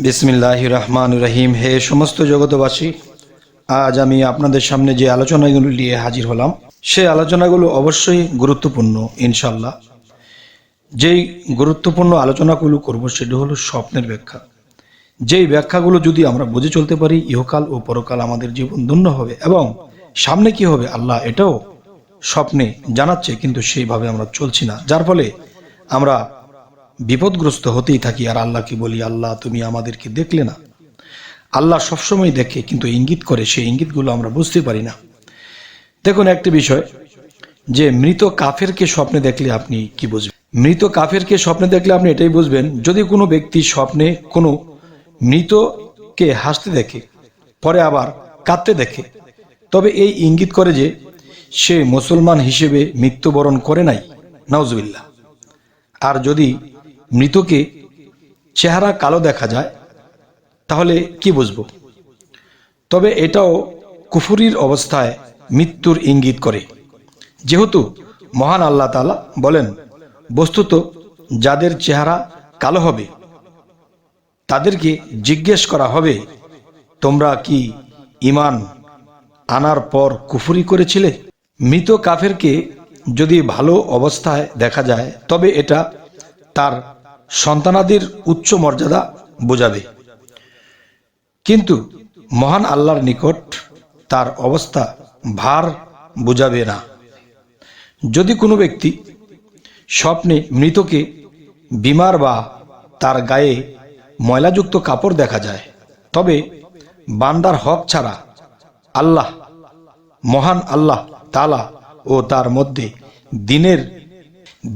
বিসমিল্লাহির রহমানির রহিম। হে সমস্ত জগতবাসী, আজ আমি আপনাদের সামনে যে আলোচনাগুলো নিয়ে হাজির হলাম, সেই আলোচনাগুলো অবশ্যই গুরুত্বপূর্ণ। ইনশাল্লাহ যেই গুরুত্বপূর্ণ আলোচনাগুলো করব সেটা হলো স্বপ্নের ব্যাখ্যা। যেই ব্যাখ্যাগুলো যদি আমরা বুঝে চলতে পারি, ইহকাল ও পরকাল আমাদের জীবন ধন্য হবে এবং সামনে কি হবে আল্লাহ এটাও স্বপ্নে জানাচ্ছে, কিন্তু সেইভাবে আমরা চলছি না, যার ফলে আমরা বিপদগ্রস্ত হতেই থাকি। আর আল্লাহকে বলি, আল্লাহ তুমি আমাদেরকে দেখলে না। আল্লাহ সবসময় দেখে, কিন্তু ইঙ্গিত করে, সেই ইঙ্গিতগুলো আমরা বুঝতে পারি না। দেখুন একটা বিষয়, যে মৃত কাফেরকে স্বপ্নে দেখলে আপনি কি বুঝবেন? মৃত কাফেরকে স্বপ্নে দেখলে আপনি এটাই বুঝবেন, যদি কোনো ব্যক্তি স্বপ্নে কোনো মৃতকে হাসতে দেখে, পরে আবার কাঁদতে দেখে, তবে এই ইঙ্গিত করে যে সে মুসলমান হিসেবে মৃত্যুবরণ করে নাই, নাউজুবিল্লাহ। আর যদি মৃতকে চেহারা কালো দেখা যায়, তাহলে কি বুঝবো? তবে এটাও কুফরির অবস্থায় মৃত্যুর ইঙ্গিত করে, যেহেতু মহান আল্লাহ তাআলা বলেন, বস্তুত যাদের চেহারা কালো হবে তাদেরকে জিজ্ঞেস করা হবে, তোমরা কি ঈমান আনার পর কুফরি করেছিলে? মৃত কাফেরকে যদি ভালো অবস্থায় দেখা যায়, তবে এটা তার সন্তানাদির উচ্চ মর্যাদা বোঝাবে, কিন্তু মহান আল্লাহর নিকট তার অবস্থা ভার বোঝাবে না। যদি কোনো ব্যক্তি স্বপ্নে মৃতকে বিমার বা তার গায়ে ময়লাযুক্ত কাপড় দেখা যায়, তবে বান্দার হক ছাড়া আল্লাহ, মহান আল্লাহ তাআলা ও তার মধ্যে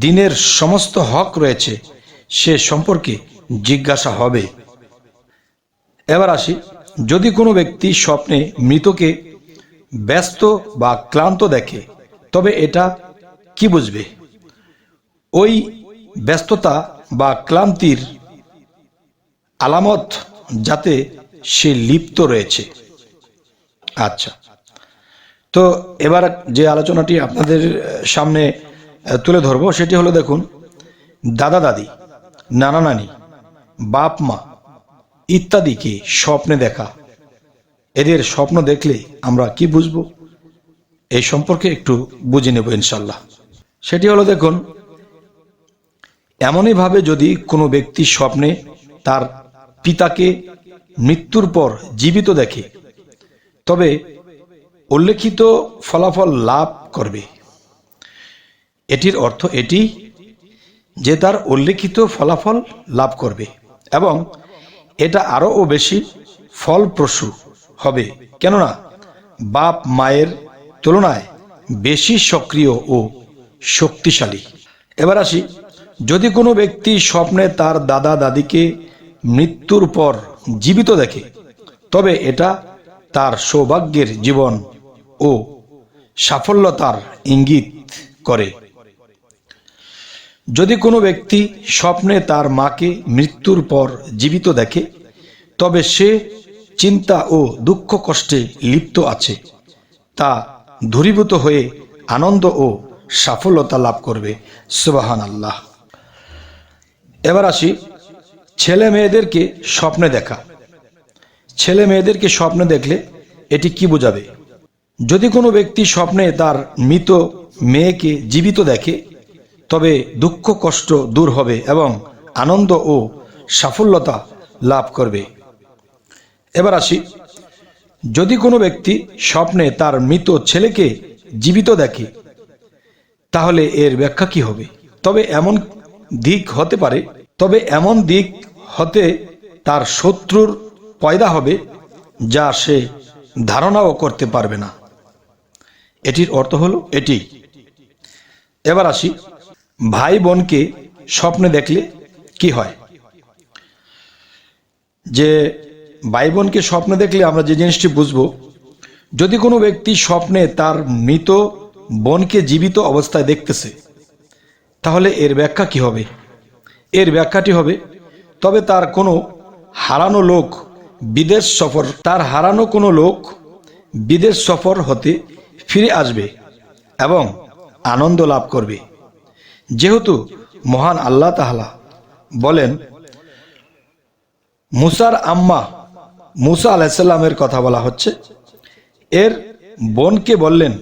দিনের সমস্ত হক রয়েছে, সে সম্পর্কে জিজ্ঞাসা হবে। এবার আসি, যদি কোনো ব্যক্তি স্বপ্নে মৃতকে ব্যস্ত বা ক্লান্ত দেখে, তবে এটা কি বুঝবে? ওই ব্যস্ততা বা ক্লান্তির আলামত যাতে সে লিপ্ত রয়েছে। আচ্ছা, তো এবার যে আলোচনাটি আপনাদের সামনে তুলে ধরবো সেটি হলো, দেখুন, দাদা দাদি, নানা নানি, বাপ মা ইত্যাদিকে স্বপ্নে দেখা, এদের স্বপ্ন দেখলে আমরা কি বুঝবো এই সম্পর্কে একটু বুঝে নেব ইনশাল্লাহ। সেটি হলো, দেখুন, এমনইভাবে যদি কোনো ব্যক্তি স্বপ্নে তার পিতাকে মৃত্যুর পর জীবিত দেখে, তবে উল্লেখিত ফলাফল লাভ করবে। এটির অর্থ এটি যে তার উল্লেখিত ফলাফল লাভ করবে এবং এটা আরও বেশি ফলপ্রসূ হবে, কেননা বাপ মায়ের তুলনায় বেশি সক্রিয় ও শক্তিশালী। এবার আসি, যদি কোনো ব্যক্তি স্বপ্নে তার দাদা দাদিকে মৃত্যুর পর জীবিত দেখে, তবে এটা তার সৌভাগ্যের জীবন ও সাফল্যতার ইঙ্গিত করে। যদি কোনো ব্যক্তি স্বপ্নে তার মাকে মৃত্যুর পর জীবিত দেখে, তবে সে চিন্তা ও দুঃখ কষ্টে লিপ্ত আছে, তা দূরীভূত হয়ে আনন্দ ও সাফল্যতা লাভ করবে। সুবহানাল্লাহ। এবার আসি, ছেলে মেয়েদেরকে স্বপ্নে দেখা। ছেলে মেয়েদেরকে স্বপ্নে দেখলে এটি কি বোঝাবে? যদি কোনো ব্যক্তি স্বপ্নে তার মৃত মেয়েকে জীবিত দেখে, তবে দুঃখ কষ্ট দূর হবে এবং আনন্দ ও সাফল্যতা লাভ করবে। এবার আসি, যদি কোনো ব্যক্তি স্বপ্নে তার মৃত ছেলেকে জীবিত দেখে, তাহলে এর ব্যাখ্যা কি হবে? তবে এমন দিক হতে তার শত্রুর পয়দা হবে, যা সে ধারণাও করতে পারবে না। এটির অর্থ হলো এটি। এবার আসি, ভাই বোনকে স্বপ্নে দেখলে কি হয়? যে ভাই বোনকে স্বপ্নে দেখলে আমরা যে জিনিসটি বুঝবো, যদি কোনো ব্যক্তি স্বপ্নে তার মৃত বোনকে জীবিত অবস্থায় দেখতেছে, তাহলে এর ব্যাখ্যা কি হবে? এর ব্যাখ্যাটি হবে, তবে তার কোনো হারানো লোক বিদেশ সফর হতে ফিরে আসবে এবং আনন্দ লাভ করবে, যেহেতু মহান আল্লাহ তাআলা বলেন, মুসার আম্মা মুসা আলাইসাল্লামের কথা বলা হচ্ছে। এর বোনকে বললেন,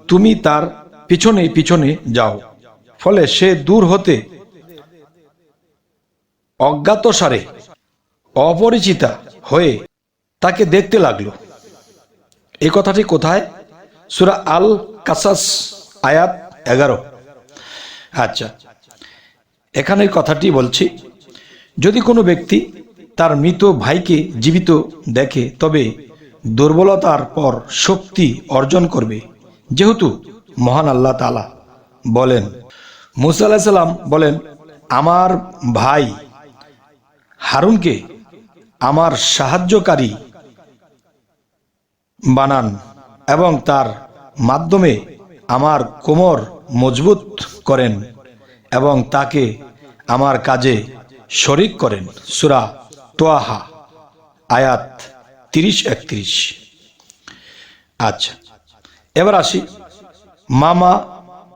তুমি তার পিছনে পিছনে যাও। ফলে সে দূর হতে অজ্ঞাতসারে অপরিচিতা হয়ে তাকে দেখতে লাগলো। এই কথাটি কোথায়? সূরা আল কাসাস আয়াত 11। আচ্ছা, এখানের কথাটি বলছি, যদি কোনো ব্যক্তি তার মৃত ভাইকে জীবিত দেখে তবে দুর্বলতার পর শক্তি অর্জন করবে, যেহেতু মহান আল্লাহ তাআলা বলেন, মুসা আলাইহিস সালাম বলেন, আমার ভাই হারুনকে আমার সাহায্যকারী বানান এবং তার মাধ্যমে আমার কোমর মজবুত করেন এবং তাকে আমার কাজে শরিক করেন। সূরা তোয়াহা আয়াত 30-31। আচ্ছা, এবার আসি, মামা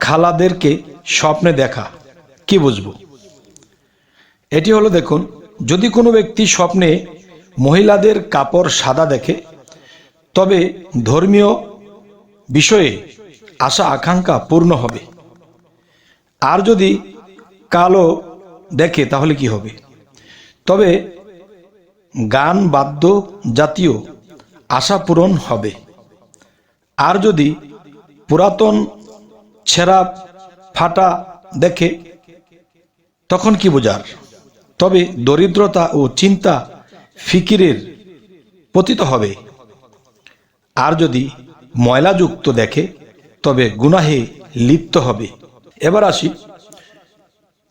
খালাদেরকে স্বপ্নে দেখা কি বুঝবো? এটি হলো, দেখুন, যদি কোনো ব্যক্তি স্বপ্নে মহিলাদের কাপড় সাদা দেখে তবে ধর্মীয় বিষয়ে আশা আকাঙ্ক্ষা পূর্ণ হবে। আর যদি কালো দেখে তাহলে কি হবে? তবে গান বাদ্য জাতীয় আশা পূরণ হবে। আর যদি পুরাতন ছেঁড়া ফাটা দেখে তখন কি বোঝার? তবে দরিদ্রতা ও চিন্তা ফিকিরের পতিত হবে। আর যদি ময়লাযুক্ত দেখে তবে গুনাহে লিপ্ত হবে। এবার আসি,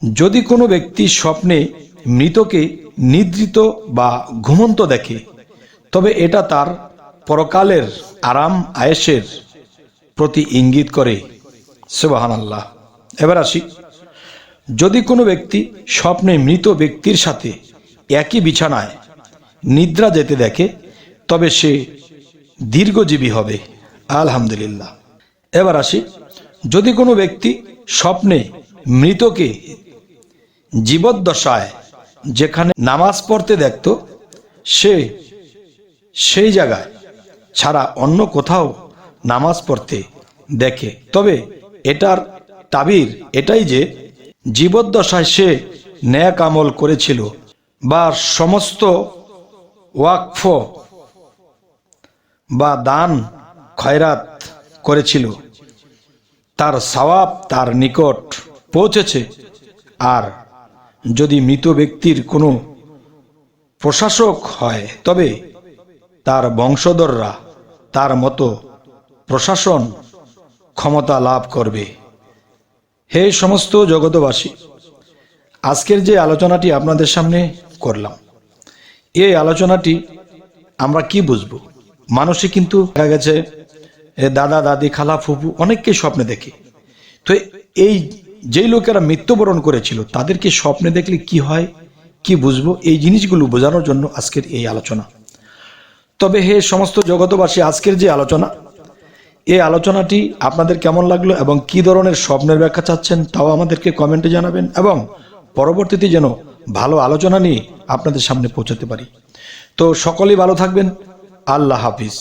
যদি কোনো ব্যক্তি স্বপ্নে মৃতকে নিদ্রিত বা ঘুমন্ত দেখে তবে এটা তার পরকালের আরাম আয়েশের প্রতি ইঙ্গিত করে। সুবহানাল্লাহ। এবার আসি, যদি কোনো ব্যক্তি স্বপ্নে মৃত ব্যক্তির সাথে একই বিছানায় নিদ্রা যেতে দেখে তবে সে দীর্ঘজীবী হবে। আলহামদুলিল্লাহ। এবার আসি, যদি কোনো ব্যক্তি স্বপ্নে মৃতকে জীবদ্দশায় যেখানে নামাজ পড়তে দেখত সে সেই জায়গায় ছাড়া অন্য কোথাও নামাজ পড়তে দেখে তবে এটার তাবির এটাই যে জীবদ্দশায় সে নেক আমল করেছিল বা সমস্ত ওয়াকফ বা দান খয়রাত করেছিল, তার সওয়াব তার নিকট পৌঁছেছে। আর যদি মৃত ব্যক্তির কোনো প্রশাসক হয় তবে তার বংশধররা তার মতো প্রশাসন ক্ষমতা লাভ করবে। হে সমস্ত জগতবাসী, আজকের যে আলোচনাটি আপনাদের সামনে করলাম, এই আলোচনাটি আমরা কি বুঝবো? মানুষই কিন্তু দেখা গেছে দাদা দাদি খালা ফুফু অনেককে স্বপ্নে দেখে। তো এই যেই লোকেরা মৃত্যুবরণ করেছিল তাদেরকে স্বপ্নে দেখলে কি হয়, কি বুঝবো, এই জিনিসগুলো বোঝানোর জন্য আজকের এই আলোচনা। তবে হে সমস্ত জগতবাসী, আজকের যে আলোচনা, এই আলোচনাটি আপনাদের কেমন লাগলো এবং কি ধরনের স্বপ্নের ব্যাখ্যা চাচ্ছেন তাও আমাদেরকে কমেন্টে জানাবেন এবং পরবর্তীতে যেন ভালো আলোচনা নিয়ে আপনাদের সামনে পৌঁছাতে পারি। তো সকলেই ভালো থাকবেন। আল্লাহ হাফিজ।